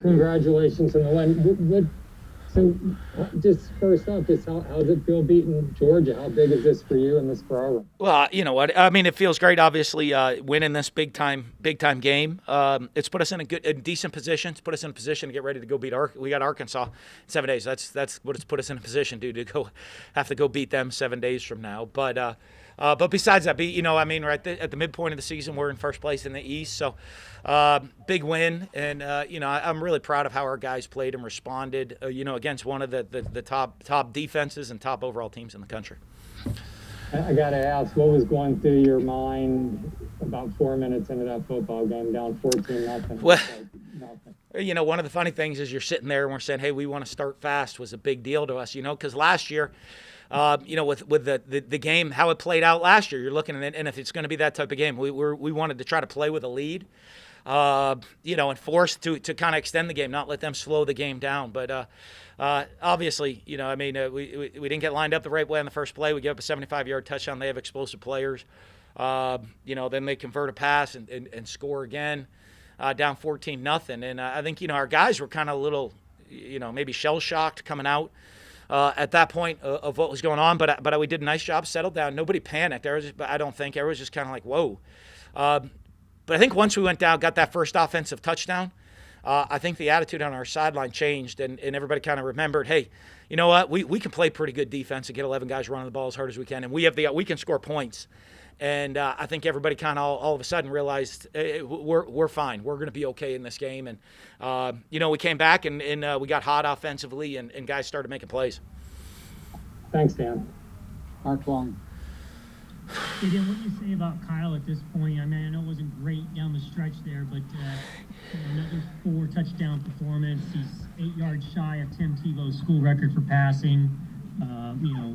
congratulations on the win. So just first off, just how does it feel beating Georgia? How big is this for you and this program? Well, you know what? I mean, it feels great. Obviously, winning this big time game. It's put us in a decent position. It's put us in a position to get ready to go beat We got Arkansas in 7 days. That's what it's put us in a position to have to go beat them 7 days from now. But besides that, we're at the midpoint of the season. We're in first place in the East, so big win. And I'm really proud of how our guys played and responded. Against one of the top defenses and top overall teams in the country. I got to ask, what was going through your mind about 4 minutes into that football game, down 14-0? Well, one of the funny things is you're sitting there and we're saying, hey, we want to start fast was a big deal to us, because last year, with the game, how it played out last year, you're looking at it, and if it's going to be that type of game, we wanted to try to play with a lead, and force to kind of extend the game, not let them slow the game down. But obviously, we didn't get lined up the right way on the first play. We gave up a 75-yard touchdown. They have explosive players. Then they convert a pass and score again, down 14-0. And I think, our guys were kind of a little, maybe shell-shocked coming out at that point of what was going on. But we did a nice job, settled down. Nobody panicked. I don't think. Everyone was just kind of like, whoa. But I think once we went down, got that first offensive touchdown, I think the attitude on our sideline changed, and everybody kind of remembered, hey, you know what? We can play pretty good defense and get 11 guys running the ball as hard as we can, and we can score points. And I think everybody kind of all of a sudden realized we're fine. We're going to be okay in this game. And, we came back and we got hot offensively, and guys started making plays. Thanks, Dan. Mark Long. Hey, Dan, what do you say about Kyle at this point? I mean, I know it wasn't great down the stretch there, but another 4-touchdown performance. He's 8 yards shy of Tim Tebow's school record for passing.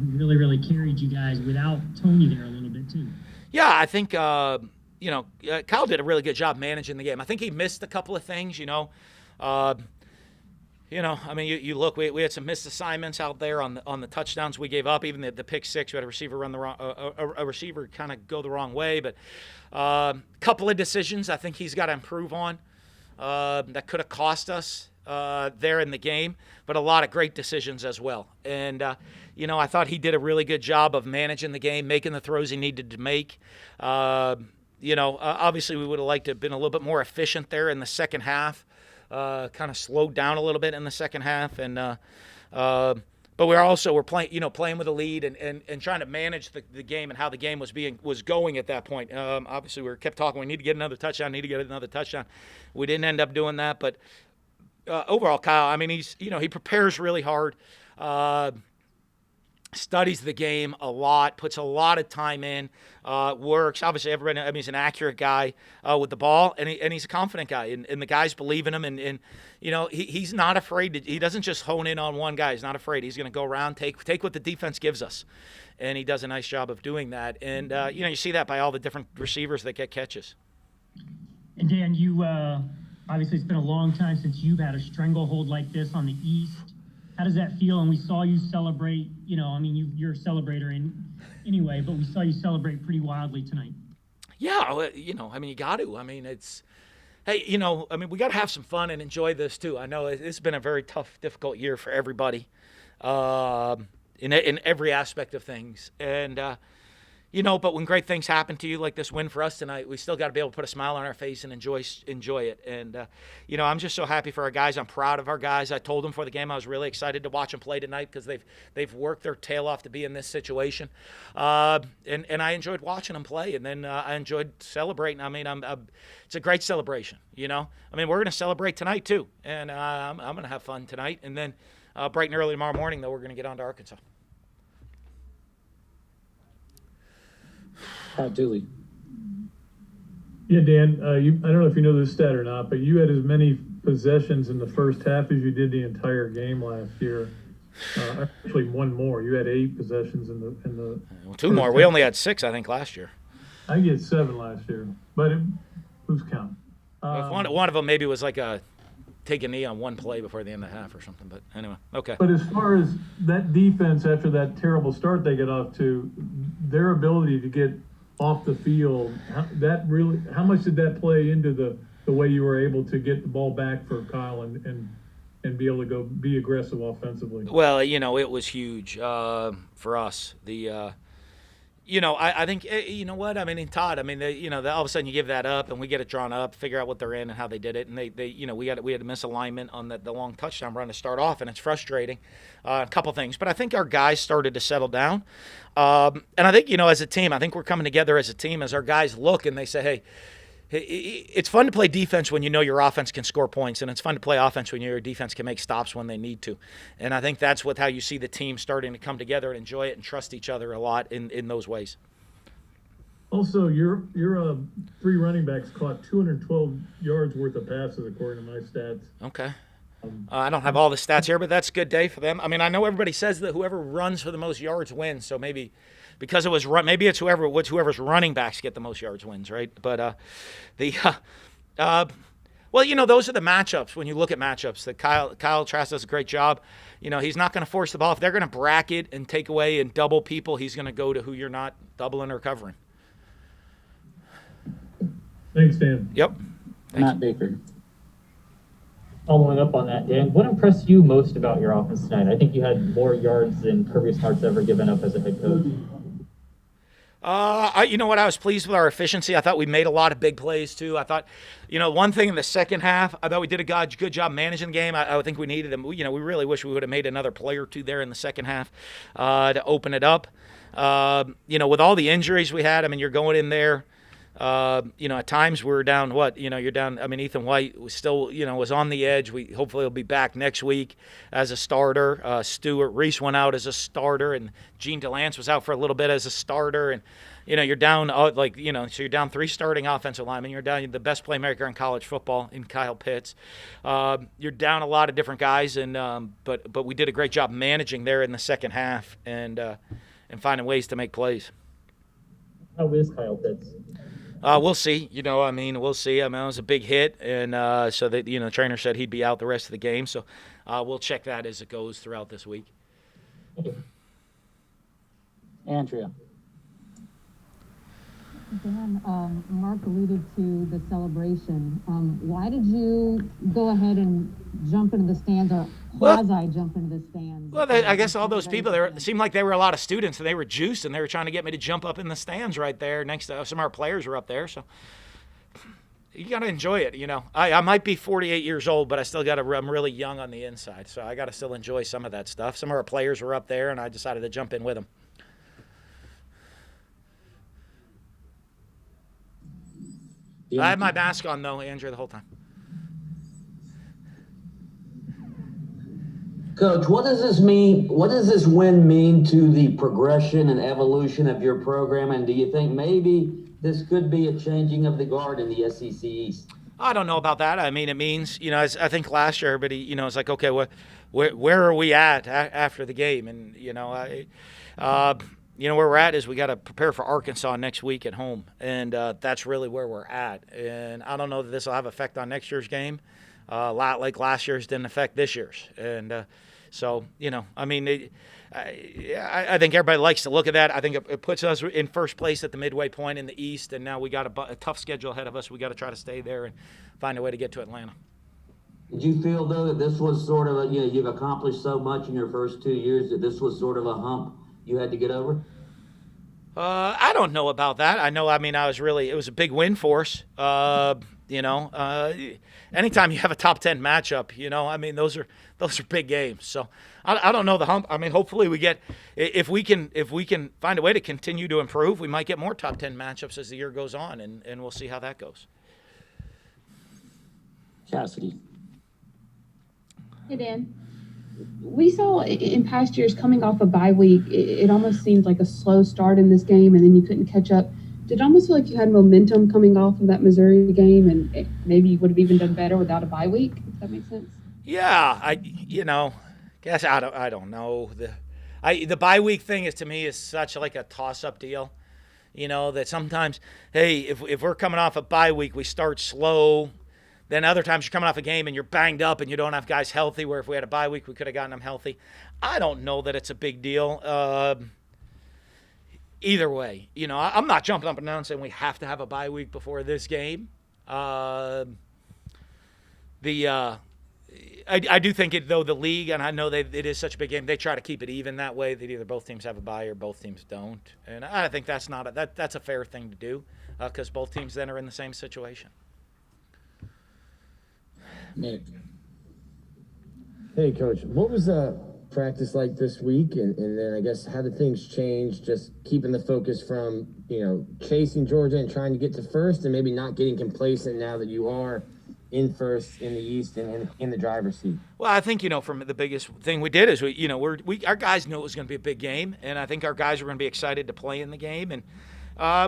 Really, really carried you guys without Tony there a little bit too. Yeah, I think, Kyle did a really good job managing the game. I think he missed a couple of things, you look, we had some missed assignments out there on the touchdowns we gave up. Even the pick six, we had a receiver run the wrong, a receiver kind of go the wrong way. But a couple of decisions I think he's got to improve on that could have cost us there in the game. But a lot of great decisions as well. And I thought he did a really good job of managing the game, making the throws he needed to make. Obviously we would have liked to have been a little bit more efficient there in the second half. Kind of slowed down a little bit in the second half, and but we're playing with a lead and trying to manage the game and how the game was going at that point. Obviously, we kept talking. We need to get another touchdown. We didn't end up doing that, but overall, Kyle, I mean, he prepares really hard. Studies the game a lot, puts a lot of time in, works. Obviously, everybody, he's an accurate guy with the ball, and he's a confident guy, and the guys believe in him, and he's not afraid. He doesn't just hone in on one guy. He's not afraid. He's going to go around, take what the defense gives us, and he does a nice job of doing that. And you see that by all the different receivers that get catches. And Dan, you obviously it's been a long time since you've had a stranglehold like this on the East. How does that feel? And we saw you celebrate, you're a celebrator anyway, but we saw you celebrate pretty wildly tonight. Yeah, you got to. We got to have some fun and enjoy this too. I know it's been a very tough, difficult year for everybody in every aspect of things. And, but when great things happen to you, like this win for us tonight, we still got to be able to put a smile on our face and enjoy it. And, I'm just so happy for our guys. I'm proud of our guys. I told them before the game I was really excited to watch them play tonight because they've worked their tail off to be in this situation. And I enjoyed watching them play, and then I enjoyed celebrating. It's a great celebration, We're going to celebrate tonight too, and I'm going to have fun tonight. And then bright and early tomorrow morning, though, we're going to get on to Arkansas. Dooley. Yeah, Dan, I don't know if you know this stat or not, but you had as many possessions in the first half as you did the entire game last year. Actually, one more. You had 8 possessions in the. Well, 2 more. We only had 6, I think, last year. I think you had 7 last year, but who's counting? One of them maybe was like take a knee on one play before the end of the half or something. But anyway, okay. But as far as that defense after that terrible start they get off to, their ability to get off the field, how much did that play into the way you were able to get the ball back for Kyle and be able to go be aggressive offensively? Well, it was huge for us. I think, you know what? I mean, Todd, I mean, all of a sudden you give that up and we get it drawn up, figure out what they're in and how they did it. And we had a misalignment on the long touchdown run to start off, and it's frustrating. A couple things. But I think our guys started to settle down. And I think, as a team, I think we're coming together as a team as our guys look and they say, hey, it's fun to play defense when you know your offense can score points, and it's fun to play offense when your defense can make stops when they need to. And I think that's how you see the team starting to come together and enjoy it and trust each other a lot in those ways. Also, your 3 running backs caught 212 yards worth of passes according to my stats. Okay. I don't have all the stats here, but that's a good day for them. I mean, I know everybody says that whoever runs for the most yards wins, so maybe because it was maybe it's whoever's running backs get the most yards wins, right? But well, those are the matchups. When you look at matchups, that Kyle Trask does a great job. He's not going to force the ball. If they're going to bracket and take away and double people, he's going to go to who you're not doubling or covering. Thanks, Dan. Yep. Matt Baker. Following up on that, Dan, what impressed you most about your offense tonight? I think you had more yards than Kirby Smart's ever given up as a head coach. You know what? I was pleased with our efficiency. I thought we made a lot of big plays, too. I thought, one thing in the second half, I thought we did a good job managing the game. I think we needed them. We really wish we would have made another play or two there in the second half to open it up. With all the injuries we had, I mean, you're going in there. At times we were down you're down. I mean, Ethan White was still, was on the edge. Hopefully he'll be back next week as a starter. Stuart Reese went out as a starter, and Gene DeLance was out for a little bit as a starter. And, you're down, so you're down 3 starting offensive linemen. You're down the best playmaker in college football in Kyle Pitts. You're down a lot of different guys, and but we did a great job managing there in the second half and finding ways to make plays. How is Kyle Pitts? We'll see. We'll see. I mean, it was a big hit, and so that the trainer said he'd be out the rest of the game. So we'll check that as it goes throughout this week. Andrea. Dan, Mark alluded to the celebration. Why did you go ahead and jump into the stands, or quasi-jump into the stands? Well, I guess all those people there, it seemed like they were a lot of students, and they were juiced, and they were trying to get me to jump up in the stands right there next to some of our players were up there. So you got to enjoy it, I might be 48 years old, but I'm really young on the inside, so I got to still enjoy some of that stuff. Some of our players were up there, and I decided to jump in with them. I had my mask on, though, Andrew, the whole time. Coach, what does this mean? What does this win mean to the progression and evolution of your program? And do you think maybe this could be a changing of the guard in the SEC East? I don't know about that. I mean, it means, I think last year everybody, it's like, okay, where are we at after the game? And, where we're at is we got to prepare for Arkansas next week at home, and that's really where we're at. And I don't know that this will have effect on next year's game. Like last year's didn't affect this year's. And so, I think everybody likes to look at that. I think it puts us in first place at the midway point in the East, and now we got a tough schedule ahead of us. We got to try to stay there and find a way to get to Atlanta. Did you feel, though, that this was sort of you've accomplished so much in your first 2 years that this was sort of a hump you had to get over? I don't know about that. It was a big win for us. Anytime you have a top 10 matchup, those are big games. So I don't know the hump. I mean, hopefully if we can find a way to continue to improve, we might get more top 10 matchups as the year goes on, and we'll see how that goes. Cassidy. Hey, Dan. We saw in past years coming off a bye week, it almost seemed like a slow start in this game, and then you couldn't catch up. Did it almost feel like you had momentum coming off of that Missouri game, and maybe you would have even done better without a bye week, if that makes sense? Yeah, I don't know. The bye week thing to me is such like a toss-up deal, that sometimes, hey, if we're coming off a bye week, we start slow. Then other times you're coming off a game and you're banged up and you don't have guys healthy, where if we had a bye week, we could have gotten them healthy. I don't know that it's a big deal. Either way, I'm not jumping up and down saying we have to have a bye week before this game. I do think it, though, the league, and I know it is such a big game, they try to keep it even that way, that either both teams have a bye or both teams don't. And I think that's that's a fair thing to do, because both teams then are in the same situation. Nick. Hey, Coach. What was practice like this week? And then I guess how did things change, just keeping the focus from, chasing Georgia and trying to get to first and maybe not getting complacent now that you are in first in the East and in the driver's seat? Well, I think, from the biggest thing we did is our guys knew it was going to be a big game, and I think our guys were going to be excited to play in the game, and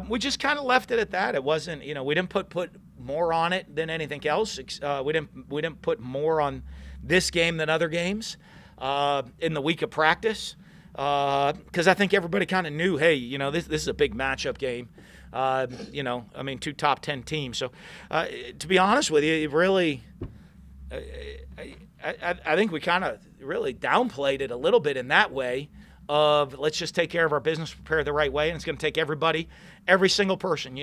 we just kind of left it at that. It wasn't, we didn't put more on it than anything else. We didn't put more on this game than other games in the week of practice, because I think everybody kind of knew, hey, this is a big matchup game. Two top 10 teams. So, to be honest with you, it really, I think we kind of really downplayed it a little bit in that way of let's just take care of our business, prepare the right way, and it's going to take everybody, every single person,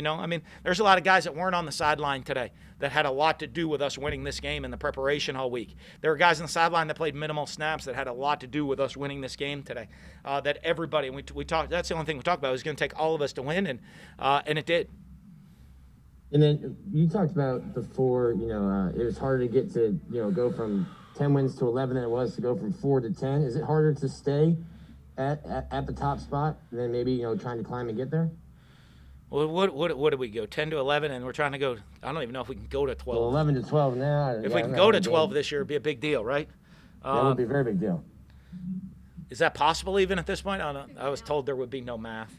There's a lot of guys that weren't on the sideline today that had a lot to do with us winning this game and the preparation all week. There were guys on the sideline that played minimal snaps that had a lot to do with us winning this game today. That everybody, and we talked, that's the only thing we talked about, it was going to take all of us to win, and it did. And then you talked about before, it was harder to get to, go from 10 wins to 11 than it was to go from 4 to 10. Is it harder to stay at the top spot than maybe, trying to climb and get there? Well, what did we go, 10 to 11, and we're trying to go, I don't even know if we can go to 12. Well, 11 to 12 now. If we can go to 12 this year, it'd be a big deal, right? That would be a very big deal. Is that possible even at this point? I was told there would be no math.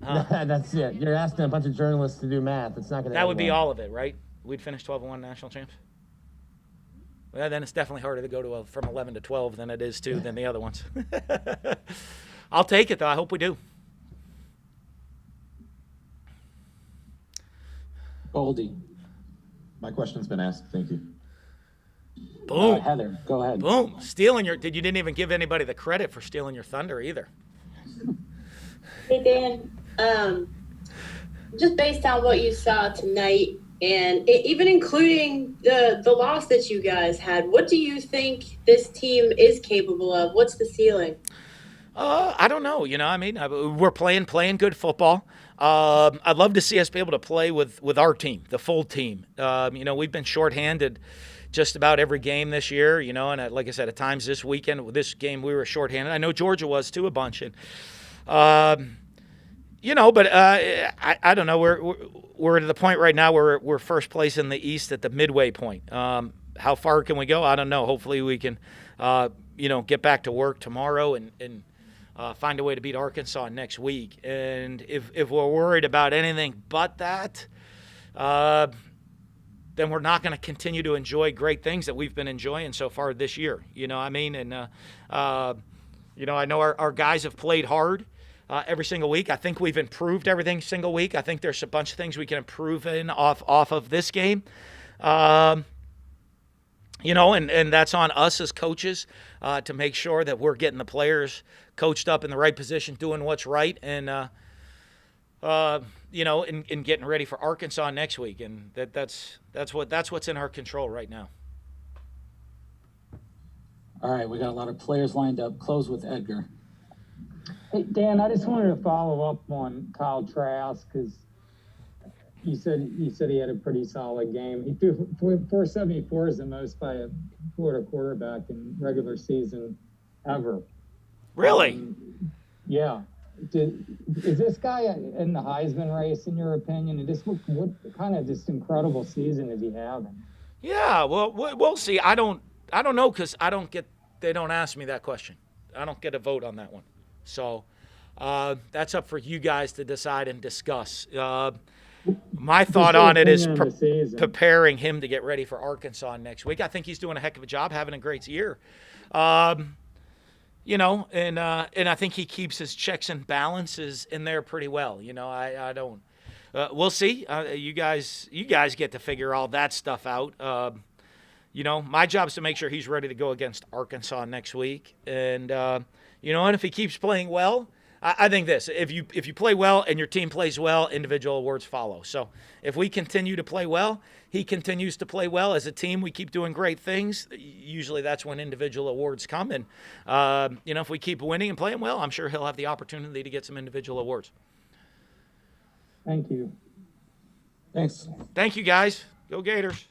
That's it. You're asking a bunch of journalists to do math. It's not going to. That would be all of it, right? We'd finish 12-1 national champs. Well, then it's definitely harder to go from 11 to 12 than it is than the other ones. I'll take it though. I hope we do. Goldie. My question's been asked. Thank you. Boom. Heather, go ahead. Boom. You didn't even give anybody the credit for stealing your thunder either. Hey, Dan. Just based on what you saw tonight, and even including the loss that you guys had, what do you think this team is capable of? What's the ceiling? I don't know. We're playing good football. I'd love to see us be able to play with our team, the full team. We've been shorthanded just about every game this year, and like I said, at times this weekend, with this game, we were shorthanded. I know Georgia was too, a bunch. And, but I don't know. We're to the point right now where we're first place in the East at the midway point. How far can we go? I don't know. Hopefully we can, get back to work tomorrow and find a way to beat Arkansas next week. And if we're worried about anything but that, then we're not going to continue to enjoy great things that we've been enjoying so far this year. And, I know our guys have played hard every single week. I think we've improved every single week. I think there's a bunch of things we can improve off of this game. And that's on us as coaches to make sure that we're getting the players coached up in the right position, doing what's right, and and getting ready for Arkansas next week. And that's what's in our control right now. All right, we got a lot of players lined up. Close with Edgar. Hey, Dan, I just wanted to follow up on Kyle Trask because you said he had a pretty solid game. He threw 474 is the most by a Florida quarterback in regular season ever. Really? Yeah. Is this guy in the Heisman race, in your opinion? And just what kind of just incredible season is he having? Yeah, well, we'll see. I don't know because they don't ask me that question. I don't get a vote on that one. So that's up for you guys to decide and discuss. My thought on it is preparing him to get ready for Arkansas next week. I think he's doing a heck of a job, having a great year. And I think he keeps his checks and balances in there pretty well. I don't. We'll see. You guys get to figure all that stuff out. My job is to make sure he's ready to go against Arkansas next week. And and if he keeps playing well, I think this: if you play well and your team plays well, individual awards follow. So if we continue to play well, he continues to play well. As a team, we keep doing great things. Usually, that's when individual awards come. And if we keep winning and playing well, I'm sure he'll have the opportunity to get some individual awards. Thank you. Thanks. Thank you, guys. Go Gators.